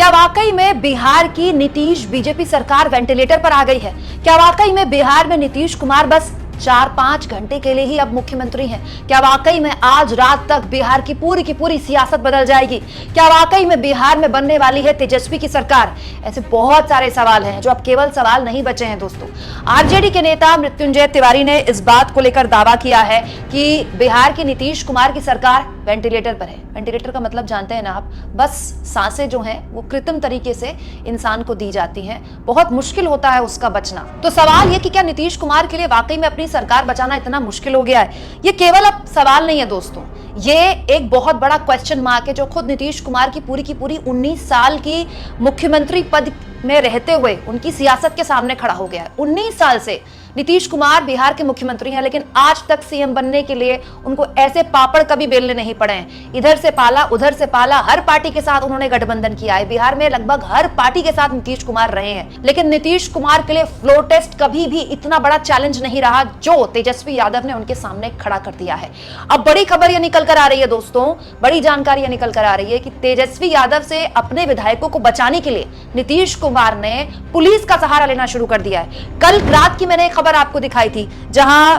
क्या वाकई में बिहार की नीतीश बीजेपी सरकार वेंटिलेटर पर आ गई है? क्या वाकई में बिहार में नीतीश कुमार बस 4-5 घंटे के लिए ही अब मुख्यमंत्री हैं? क्या वाकई में आज रात तक बिहार की पूरी सियासत बदल जाएगी? क्या वाकई में बिहार में बनने वाली है तेजस्वी की सरकार? ऐसे बहुत सारे सवाल हैं जो अब केवल सवाल नहीं बचे हैं दोस्तों। आरजेडी के नेता मृत्युंजय तिवारी ने इस बात को लेकर दावा किया है कि बिहार की नीतीश कुमार की सरकार वेंटिलेटर पर है। वेंटिलेटर का मतलब जानते हैं ना आप? बस सांसें जो हैं वो कृत्रिम तरीके से इंसान को दी जाती हैं, बहुत मुश्किल होता है उसका बचना। तो सवाल ये कि क्या नीतीश कुमार के लिए वाकई में अपनी सरकार बचाना इतना मुश्किल हो गया है? ये केवल अब सवाल नहीं है दोस्तों, ये एक बहुत बड़ा क्वेश्चन मार्क है जो खुद नीतीश कुमार की पूरी 19 साल की मुख्यमंत्री पद में रहते हुए उनकी सियासत के सामने खड़ा हो गया है। 19 साल से नीतीश कुमार बिहार के मुख्यमंत्री हैं, लेकिन आज तक सीएम बनने के लिए उनको ऐसे पापड़ कभी बेलने नहीं पड़े हैं। इधर से पाला उधर से पाला, हर पार्टी के साथ उन्होंने गठबंधन किया है। बिहार में लगभग हर पार्टी के साथ नीतीश कुमार रहे हैं, लेकिन नीतीश कुमार के लिए फ्लोर टेस्ट कभी भी इतना बड़ा चैलेंज नहीं रहा जो तेजस्वी यादव ने उनके सामने खड़ा कर दिया है। अब बड़ी खबर यह निकल कर आ रही है दोस्तों, बड़ी जानकारी यह निकल कर आ रही है कि तेजस्वी यादव से अपने विधायकों को बचाने के लिए नीतीश कुमार ने पुलिस का सहारा लेना शुरू कर दिया है। कल रात की मैंने खबर आपको दिखाई थी जहां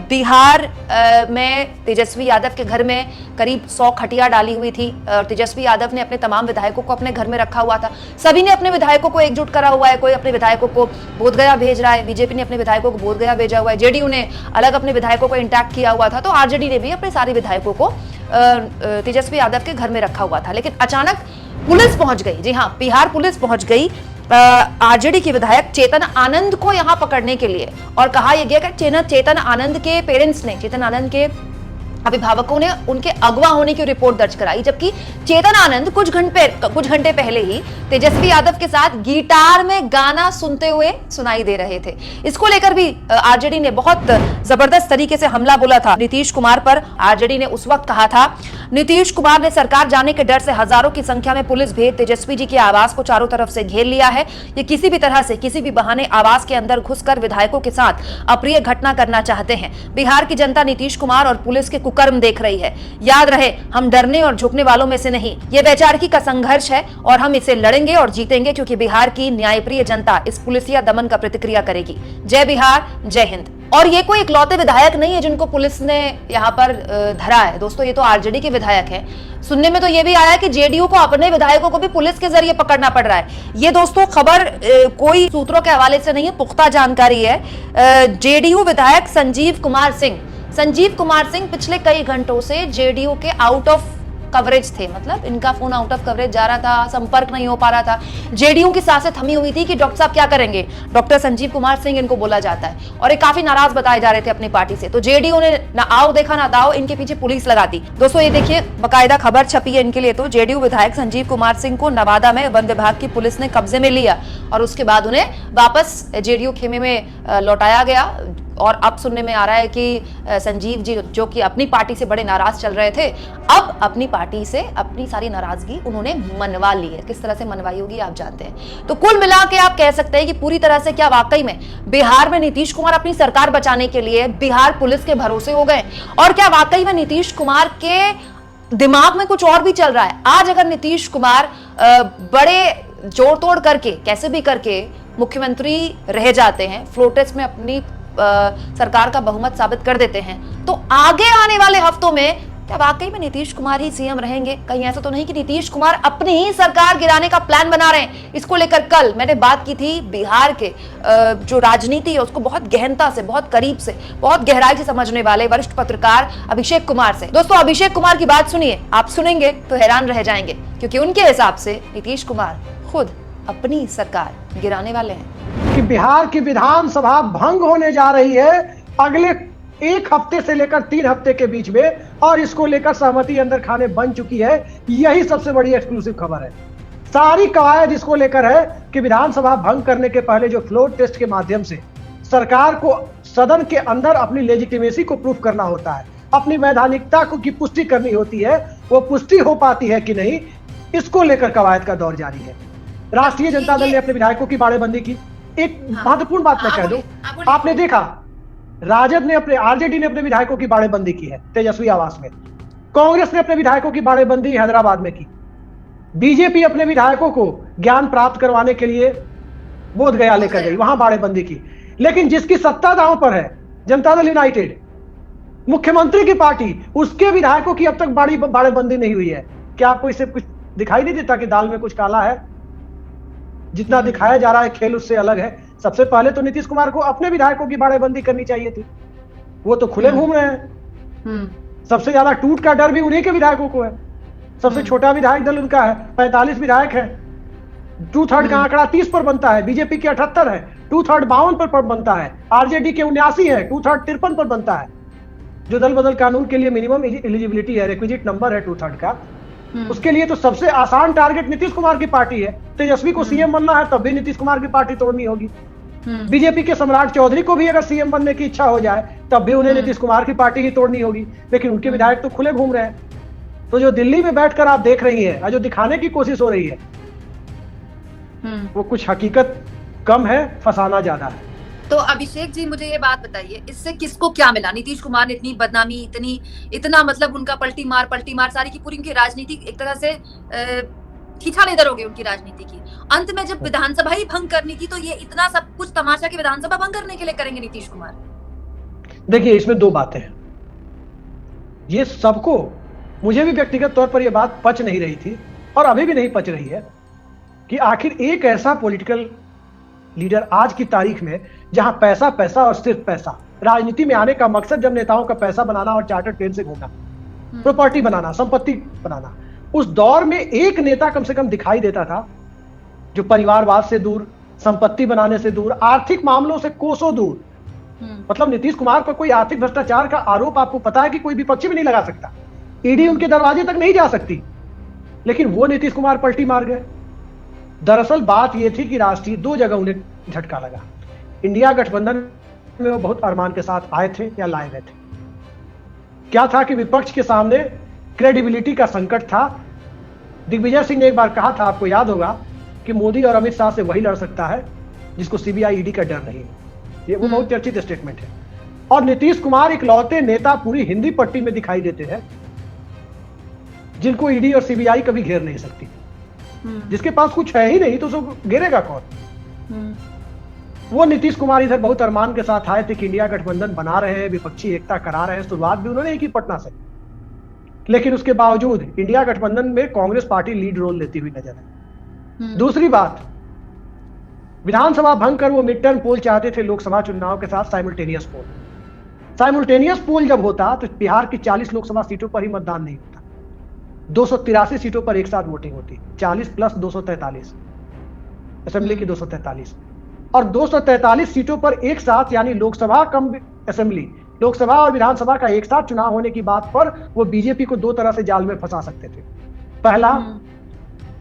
बिहार में तेजस्वी यादव के घर में करीब 100 खटिया डाली हुई थी और तेजस्वी यादव ने अपने तमाम विधायकों को अपने घर में रखा हुआ था। सभी ने अपने विधायकों को एकजुट करा हुआ है। कोई अपने विधायकों को बोधगया भेज रहा है, बीजेपी ने अपने विधायकों को बोधगया भेजा हुआ है, जेडीयू ने अलग अपने विधायकों को इंटैक्ट किया हुआ था, तो आरजेडी ने भी अपने सारे विधायकों को तेजस्वी यादव के घर में रखा हुआ था। लेकिन अचानक पुलिस पहुंच गई। जी हाँ, बिहार पुलिस पहुंच गई आरजेडी के विधायक चेतन आनंद को यहां पकड़ने के लिए, और कहा यह गया कि चेतन आनंद के पेरेंट्स ने, चेतन आनंद के अभिभावकों ने उनके अगवा होने की रिपोर्ट दर्ज कराई, जबकि चेतन आनंद कुछ घंटे पहले ही तेजस्वी यादव के साथ गिटार में गाना सुनते हुए सुनाई दे रहे थे। इसको लेकर भी आरजेडी ने बहुत जबरदस्त तरीके से हमला बोला था नीतीश कुमार पर। आरजेडी ने उस वक्त कहा था, नीतीश कुमार ने सरकार जाने के डर से हजारों की संख्या में पुलिस भेज तेजस्वी जी के आवास को चारों तरफ से घेर लिया है। ये किसी भी तरह से, किसी भी बहाने आवास के अंदर घुसकर विधायकों के साथ अप्रिय घटना करना चाहते हैं। बिहार की जनता नीतीश कुमार और पुलिस के कुकर्म देख रही है। याद रहे, हम डरने और झुकने वालों में से नहीं। ये वैचारिकी का संघर्ष है और हम इसे लड़ेंगे और जीतेंगे, क्योंकि बिहार की न्यायप्रिय जनता इस पुलिसिया दमन का प्रतिक्रिया करेगी। जय बिहार, जय हिंद। और ये कोई इकलौते विधायक नहीं है जिनको पुलिस ने यहाँ पर धरा है दोस्तों, ये तो आरजेडी के विधायक हैं। सुनने में तो ये भी आया कि जेडीयू को अपने विधायकों को भी पुलिस के जरिए पकड़ना पड़ रहा है। ये दोस्तों खबर कोई सूत्रों के हवाले से नहीं है, पुख्ता जानकारी है। जेडीयू विधायक संजीव कुमार सिंह पिछले कई घंटों से जेडीयू के आउट ऑफ कवरेज थे, मतलब इनका फोन आउट ऑफ कवरेज जा रहा था, संपर्क नहीं हो पा रहा था। जेडीयू की सांसें थमी हुई थी कि डॉक्टर साहब क्या करेंगे। डॉक्टर संजीव कुमार सिंह इनको बोला जाता है, और ये काफी नाराज बताए जा रहे थे अपनी पार्टी से। तो जेडीयू ने ना आओ देखा ना दाओ, इनके पीछे पुलिस लगा दी। दोस्तों ये देखिए, बाकायदा खबर छपी है इनके लिए। तो जेडीयू विधायक संजीव कुमार सिंह को नवादा में वन विभाग की पुलिस ने कब्जे में लिया और उसके बाद उन्हें वापस जेडीयू खेमे में लौटाया गया। और अब सुनने में आ रहा है कि संजीव जी, जो कि अपनी पार्टी से बड़े नाराज चल रहे थे, अब अपनी पार्टी से अपनी सारी नाराजगी उन्होंने मनवा ली है। किस तरह से मनवाई होगी आप जानते हैं। तो कुल मिला के आप कह सकते हैं कि पूरी तरह से क्या वाकई में बिहार में नीतीश कुमार अपनी सरकार बचाने के लिए बिहार पुलिस के भरोसे हो गए, और क्या वाकई में नीतीश कुमार के दिमाग में कुछ और भी चल रहा है। आज अगर नीतीश कुमार बड़े जोड़ तोड़ करके, कैसे भी करके मुख्यमंत्री रह जाते हैं, फ्लोर टेस्ट में अपनी सरकार का बहुमत साबित कर देते हैं, तो आगे आने वाले हफ्तों में क्या वाकई में नीतीश कुमार ही सीएम रहेंगे? कहीं ऐसा तो नहीं कि नीतीश कुमार अपनी ही सरकार गिराने का प्लान बना रहे हैं? इसको लेकर कल मैंने बात की थी बिहार के जो राजनीति है उसको बहुत गहनता से, बहुत करीब से, बहुत गहराई से समझने वाले वरिष्ठ पत्रकार अभिषेक कुमार से। दोस्तों अभिषेक कुमार की बात सुनिए, आप सुनेंगे तो हैरान रह जाएंगे, क्योंकि उनके हिसाब से नीतीश कुमार खुद अपनी सरकार गिराने वाले हैं। कि बिहार की विधानसभा भंग होने जा रही है अगले 1 हफ्ते से लेकर 3 हफ्ते के बीच में, और इसको लेकर सहमति अंदर खाने बन चुकी है। यही सबसे बड़ी एक्सक्लूसिव खबर है। सारी कवायद इसको लेकर है कि विधानसभा भंग करने के पहले जो फ्लोर टेस्ट के माध्यम से सरकार को सदन के अंदर अपनी लेजिटिमेसी को प्रूफ करना होता है, अपनी वैधानिकता को की पुष्टि करनी होती है, वो पुष्टि हो पाती है कि नहीं, इसको लेकर कवायद का दौर जारी है। राष्ट्रीय जनता दल ने अपने विधायकों की बाड़ेबंदी की। एक महत्वपूर्ण बात मैं कह दूं, आपने देखा राजद ने आरजेडी ने अपने विधायकों की बाड़ेबंदी की है तेजस्वी आवास में। कांग्रेस ने अपने विधायकों की बाड़ेबंदी हैदराबाद में की। बीजेपी अपने विधायकों को ज्ञान प्राप्त करवाने के लिए बोध गया लेकर गई, वहां बाड़ेबंदी की। लेकिन जिसकी सत्ता दांव पर है, जनता दल यूनाइटेड, मुख्यमंत्री की पार्टी, उसके विधायकों की अब तक बाड़ेबंदी नहीं हुई है। क्या आपको इससे कुछ दिखाई नहीं देता कि दाल में कुछ काला है? जितना दिखाया जा रहा है खेल उससे अलग है। सबसे पहले तो नीतीश कुमार को अपने विधायकों की बाड़ेबंदी करनी चाहिए थी, वो तो खुले घूम रहे हैं। सबसे ज्यादा टूट का डर भी उन्हीं के विधायकों को है। सबसे छोटा विधायक दल उनका है, 45 विधायक है, 2/3 का आंकड़ा 30 पर बनता है, बीजेपी के 78 है, 2/3 52 पर बनता है, आरजेडी के 79 है, 2/3 53 पर बनता है। जो दल बदल कानून के लिए मिनिमम एलिजिबिलिटी है, रिक्विजिट नंबर है 2/3 का, उसके लिए तो सबसे आसान टारगेट नीतीश कुमार की पार्टी है। तेजस्वी को सीएम बनना है तब भी नीतीश कुमार की पार्टी तोड़नी होगी। बीजेपी के सम्राट चौधरी को भी अगर सीएम बनने की इच्छा हो जाए तब भी उन्हें नीतीश कुमार की पार्टी ही तोड़नी होगी। लेकिन उनके विधायक तो खुले घूम रहे हैं। तो जो दिल्ली में बैठकर आप देख रही हैं और जो दिखाने की कोशिश हो रही है वो कुछ हकीकत कम है, फसाना ज्यादा है। तो अभिषेक जी मुझे ये बात बताइए, इससे किसको क्या मिला? नीतीश कुमार ने इतनी बदनामी, इतना मतलब उनका पलटी मार सारी की पूरी उनकी राजनीति एक तरह से खींचा लेदर हो गई उनकी राजनीति की। अंत में जब विधानसभा ही भंग करनी थी तो ये इतना सब कुछ तमाशा के विधानसभा भंग करने के लिए करेंगे नीतीश कुमार? देखिए, इसमें दो बातें हैं। ये सबको, मुझे भी व्यक्तिगत तौर पर यह बात पच नहीं रही थी और अभी भी नहीं पच रही है कि आखिर एक ऐसा पॉलिटिकल लीडर आज की तारीख में जहां पैसा पैसा और सिर्फ पैसा, राजनीति में आने का मकसद जब नेताओं का पैसा बनाना और चार्टर प्लेन से घूमना, प्रॉपर्टी बनाना, संपत्ति बनाना, उस दौर में एक नेता कम से कम दिखाई देता था जो परिवारवाद से दूर, संपत्ति बनाने से दूर, आर्थिक मामलों से कोसों दूर। मतलब नीतीश कुमार पर कोई आर्थिक भ्रष्टाचार का आरोप आपको पता है कि कोई विपक्षी भी नहीं लगा सकता, ईडी उनके दरवाजे तक नहीं जा सकती, लेकिन वो नीतीश कुमार पलटी मार गए। दरअसल बात यह थी कि राष्ट्रीय दो जगह उन्हें झटका लगा। इंडिया गठबंधन में वो बहुत अरमान के साथ आए थे या लाए गए थे। क्या था कि विपक्ष के सामने क्रेडिबिलिटी का संकट था। दिग्विजय सिंह ने एक बार कहा था, आपको याद होगा, कि मोदी और अमित शाह से वही लड़ सकता है जिसको सीबीआई ईडी का डर नहीं है। ये वो बहुत चर्चित स्टेटमेंट है। और नीतीश कुमार इकलौते नेता पूरी हिंदी पट्टी में दिखाई देते हैं जिनको ईडी और सीबीआई कभी घेर नहीं सकती। जिसके पास कुछ है ही नहीं तो उसको घेरेगा कौन? वो नीतीश कुमार इधर बहुत अरमान के साथ आए थे कि इंडिया गठबंधन बना रहे हैं, विपक्षी एकता करा रहे हैं। शुरुआत भी उन्होंने की पटना से, लेकिन उसके बावजूद इंडिया गठबंधन में कांग्रेस पार्टी लीड रोल लेती हुई नजर आई। दूसरी बात, विधानसभा भंग कर वो मिड टर्म पोल चाहते थे लोकसभा चुनाव के साथ साइमल्टेनियस पोल। साइमल्टेनियस पोल जब होता तो बिहार की 40 लोकसभा सीटों पर ही मतदान नहीं होता, 283 सीटों पर एक साथ वोटिंग होती, 40 प्लस 243, असेंबली की 243, और 243 सीटों पर एक साथ, यानी लोकसभा कम असेंबली, लोकसभा और विधानसभा का एक साथ चुनाव होने की बात पर वो बीजेपी को दो तरह से जाल में फंसा सकते थे। पहला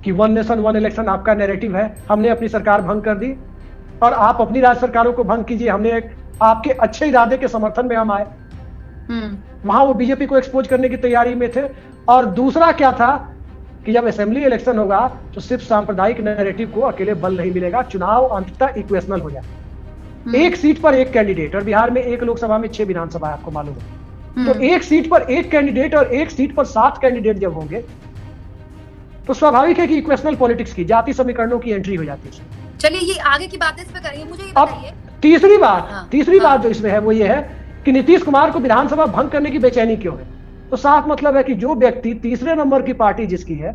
कि वन नेशन वन इलेक्शन आपका नैरेटिव है, हमने अपनी सरकार भंग कर दी और आप अपनी राज्य सरकारों को भंग कीजिए, हमने एक आपके अच्छे इरादे के समर्थन में हम आए। वहां वो बीजेपी को एक्सपोज करने की तैयारी में थे। और दूसरा क्या था कि जब असेंबली इलेक्शन होगा तो सिर्फ सांप्रदायिक नैरेटिव को अकेले बल नहीं मिलेगा, चुनाव अंततः इक्वेशनल हो जाए। एक सीट पर एक कैंडिडेट, और बिहार में एक लोकसभा में 6 विधानसभा आपको मालूम है, तो एक सीट पर एक कैंडिडेट और एक सीट पर 7 कैंडिडेट जब होंगे तो स्वाभाविक है कि इक्वेशनल पॉलिटिक्स की, जाति समीकरणों की एंट्री हो जाती है। चलिए ये आगे की बातें इस पे करेंगे, मुझे ये बताइए। तीसरी बात जो इसमें है वो ये है कि नीतीश कुमार को विधानसभा भंग करने की बेचैनी क्यों है? तो साफ मतलब है कि जो व्यक्ति तीसरे नंबर की पार्टी जिसकी है,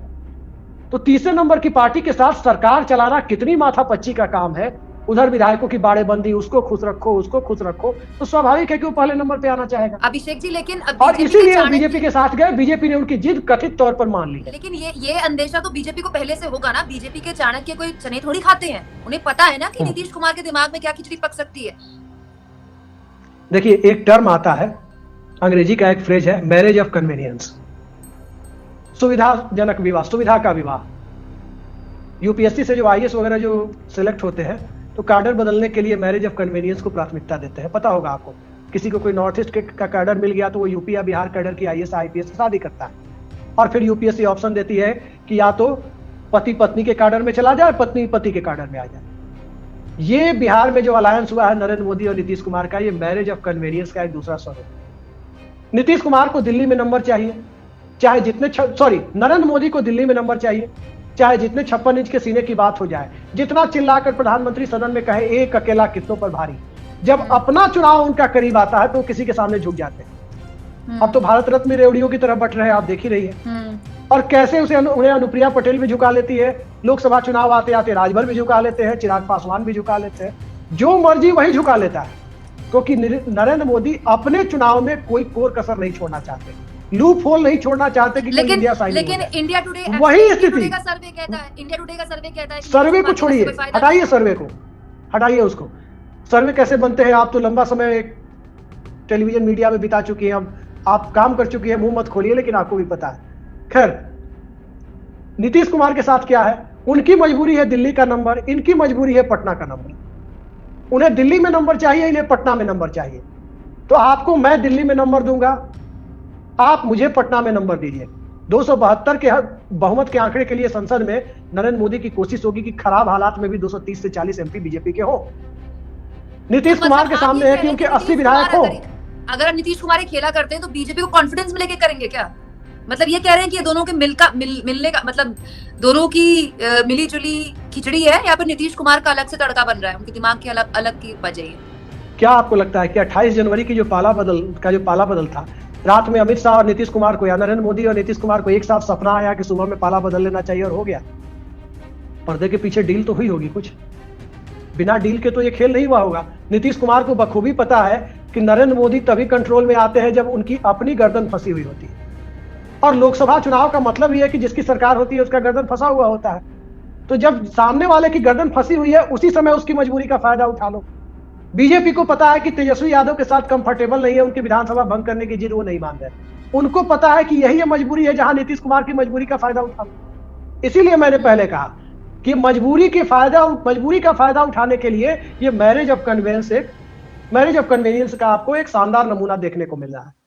तो तीसरे नंबर की पार्टी के साथ सरकार चलाना कितनी माथापच्ची का काम है। उधर विधायकों की बाड़ेबंदी, उसको खुश रखो, उसको खुश रखो, तो स्वाभाविक है कि वो पहले नंबर पे आना चाहेगा। अभिषेक जी, लेकिन और इसीलिए बीजेपी के साथ गए, बीजेपी ने उनकी जिद कथित तौर पर मान ली है। लेकिन ये अंदेशा तो बीजेपी को पहले से होगा ना। बीजेपी के चाणक्य कोई चने थोड़ी खाते हैं, उन्हें पता है ना कि नीतीश कुमार के दिमाग में क्या खिचड़ी पक सकती है। देखिए, एक टर्म आता है, अंग्रेजी का एक फ्रेज है, मैरिज ऑफ कन्वीनियंस, सुविधाजनक विवाह, सुविधा का विवाह। यूपीएससी से जो आईएएस वगैरह जो सिलेक्ट होते हैं तो कैडर बदलने के लिए मैरिज ऑफ कन्वीनियंस को प्राथमिकता देते हैं। पता होगा आपको, किसी को कोई नॉर्थ ईस्ट का कैडर मिल गया तो वो यूपी या बिहार कैडर की आईएएस आईपीएस से शादी करता है, और फिर यूपीएससी ऑप्शन देती है कि या तो पति पत्नी के कैडर में चला जाए, पत्नी पति के कैडर में आ जाए। ये बिहार में जो अलायंस हुआ है नरेंद्र मोदी और नीतीश कुमार का, ये मैरिज ऑफ कन्वीनियंस का एक दूसरा स्वरूप। नीतीश कुमार को दिल्ली में नंबर चाहिए, चाहे जितने नरेंद्र मोदी को दिल्ली में नंबर चाहिए, चाहे जितने 56 इंच के सीने की बात हो जाए, जितना चिल्लाकर प्रधानमंत्री सदन में कहे एक अकेला कितनों पर भारी, जब अपना चुनाव उनका करीब आता है तो किसी के सामने झुक जाते हैं। अब तो भारत रत्न में रेवड़ियों की तरफ बट रहे हैं, आप देख ही रही है। और कैसे उन्हें अनुप्रिया पटेल भी झुका लेती है, लोकसभा चुनाव आते आते राजभर भी झुका लेते हैं, चिराग पासवान भी झुका लेते हैं, जो मर्जी वही झुका लेता है, क्योंकि नरेंद्र मोदी अपने चुनाव में कोई कोर कसर नहीं छोड़ना चाहते, लूप होल नहीं छोड़ना चाहते कि लेकिन इंडिया साइन लेकिन इंडिया टुडे वही स्थिति का सर्वे कहता है, इंडिया टुडे का सर्वे कहता है, सर्वे को छोड़िए, हटाइए सर्वे को, हटाइए उसको। सर्वे कैसे बनते हैं, आप तो लंबा समय टेलीविजन मीडिया में बिता चुकी हैं, आप काम कर चुकी है, मुंह मत खोलिए, लेकिन आपको भी पता है। खैर, नीतीश कुमार के साथ क्या है, उनकी मजबूरी है दिल्ली का नंबर, इनकी मजबूरी है पटना का नंबर। उन्हें दिल्ली में नंबर चाहिए, इन्हें पटना में नंबर चाहिए। तो आपको मैं दिल्ली में नंबर दूंगा, आप मुझे पटना में नंबर दीजिए। 272 के बहुमत के आंकड़े के लिए संसद में नरेंद्र मोदी की कोशिश होगी कि खराब हालात में भी 230 से 40 एमपी बीजेपी के हो। नीतीश कुमार के सामने है कि उनके 80 विधायक हो। अगर नीतीश कुमार ये खेला करते हैं तो बीजेपी को कॉन्फिडेंस में लेके करेंगे क्या? मतलब ये कह रहे हैं कि ये दोनों के मिलने का मतलब दोनों की मिली जुली खिचड़ी है, या फिर नीतीश कुमार का अलग से तड़का बन रहा है, उनके दिमाग की अलग की वजह है? क्या आपको लगता है कि 28 जनवरी की जो पाला बदल था, रात में अमित शाह और नीतीश कुमार को, या नरेंद्र मोदी और नीतीश कुमार को एक साथ सपना आया कि सुबह में पाला बदल लेना चाहिए और हो गया? पर्दे के पीछे डील तो हुई होगी कुछ, बिना डील के तो ये खेल नहीं हुआ होगा। नीतीश कुमार को बखूबी पता है कि नरेंद्र मोदी तभी कंट्रोल में आते हैं जब उनकी अपनी गर्दन फंसी हुई होती है, और लोकसभा चुनाव का मतलब यह है कि जिसकी सरकार होती है उसका गर्दन फंसा हुआ होता है। तो जब सामने वाले की गर्दन फंसी हुई है, उसी समय उसकी मजबूरी का फायदा उठा लो। बीजेपी को पता है कि तेजस्वी यादव के साथ कंफर्टेबल नहीं है, उनकी विधानसभा भंग करने की जिद वो नहीं मान रहे। उनको पता है कि यही मजबूरी है जहां नीतीश कुमार की मजबूरी का फायदा उठा लो। इसीलिए मैंने पहले कहा कि मजबूरी का फायदा उठाने के लिए ये मैरिज ऑफ कन्वेनियंस का आपको एक शानदार नमूना देखने को मिल रहा है।